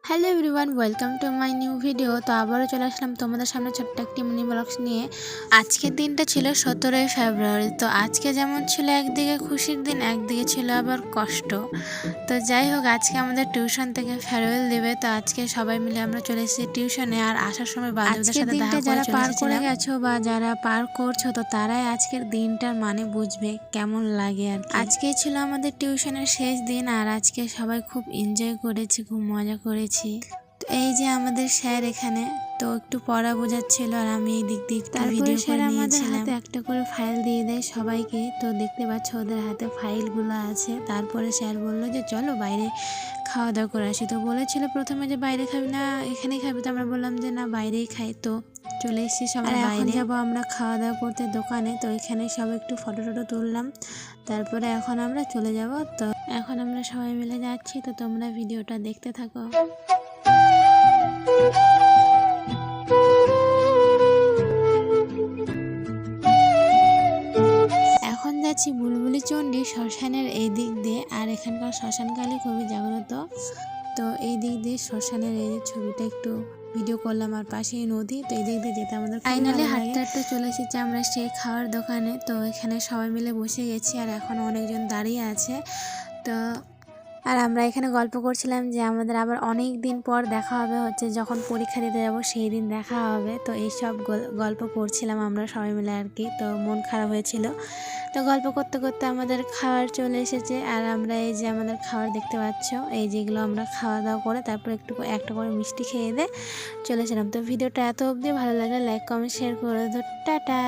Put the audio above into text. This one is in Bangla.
Hello everyone, welcome to my new video. তো আবারও চলে আসলাম তোমাদের সামনে ছোট্ট একটি মিনি ব্লগস নিয়ে। আজকের দিনটা ছিল 17ই ফেব্রুয়ারি। তো আজকে যেমন ছিল একদিকে খুশির দিন, একদিকে ছিল আবার কষ্ট। তো যাই হোক, আজকে আমাদের টিউশন থেকে ফেয়ারওয়েল দেবে। তো আজকে সবাই মিলে আমরা চলে এসেছি টিউশনে। আর আসার সময় বান্ধবীদের সাথে দেখা করে যারা পার করে গেছো বা যারা পার করছো, তো তারাই আজকের দিনটার মানে বুঝবে কেমন লাগে। আর আজকেই ছিল আমাদের টিউশনের শেষ দিন, আর আজকে সবাই খুব এনজয় করেছি, খুব মজা করেছি। তো এই যে আমাদের স্যার এখানে তো একটু পড়া বোঝাচ্ছিল, আর আমি এই দিক দিয়ে একটু ভিডিও করে আমাদের হাতে একটা করে ফাইল দিয়ে দেয় সবাইকে। তো দেখতে পাচ্ছ ওদের হাতে ফাইলগুলো আছে। তারপরে স্যার বললো যে চলো বাইরে খাওয়া দাওয়া করে আসি। তো বলেছিল প্রথমে যে বাইরে খাবি না এখানেই খাবি, তো আমরা বললাম যে না বাইরেই খাই। তো চলে এসেছি সবাই বাইরে। যাবো আমরা খাওয়া দাওয়া করতে দোকানে। তো এখানে সব একটু ফটো টটো তুললাম, তারপরে এখন আমরা চলে যাব। তো এখন আমরা সবাই মিলে যাচ্ছি। তো তোমরা ভিডিওটা দেখতে থাকো। এখন যাচ্ছি বুলবুলি চণ্ডী শ্মশানের এই দিক দিয়ে, আর এখানকার শ্মশানকালী খুবই জাগ্রত। তো এই দিক দিয়ে শ্মশানের এই ছবিটা একটু ভিডিও করলাম, আর পাশেই নদী। তো এই দিক দিয়ে যেতে আমাদের ফাইনালি হাঁটতে হাঁটতে চলে এসেছি আমরা সেই খাওয়ার দোকানে। তো এখানে সবাই মিলে বসে গেছি, আর এখন অনেকজন দাঁড়িয়ে আছে। তো আর আমরা এখানে গল্প করছিলাম যে আমাদের আবার অনেক দিন পর দেখা হবে, হচ্ছে যখন পরীক্ষা দিতে যাব সেই দিন দেখা হবে। তো এইসব গল্প করছিলাম আমরা সবাই মিলে আর কি। তো মন খারাপ হয়েছিল। তো গল্প করতে করতে আমাদের খাবার চলে এসেছে, আর আমরা এই যে আমাদের খাবার দেখতে পাচ্ছ, এই যেগুলো আমরা খাওয়া দাওয়া করে তারপর একটা করে মিষ্টি খেয়ে দিয়ে চলে এসেছিলাম। তো ভিডিওটা এত অবধি ভালো লাগলে লাইক কমেন্ট শেয়ার করে দাও। টাটা।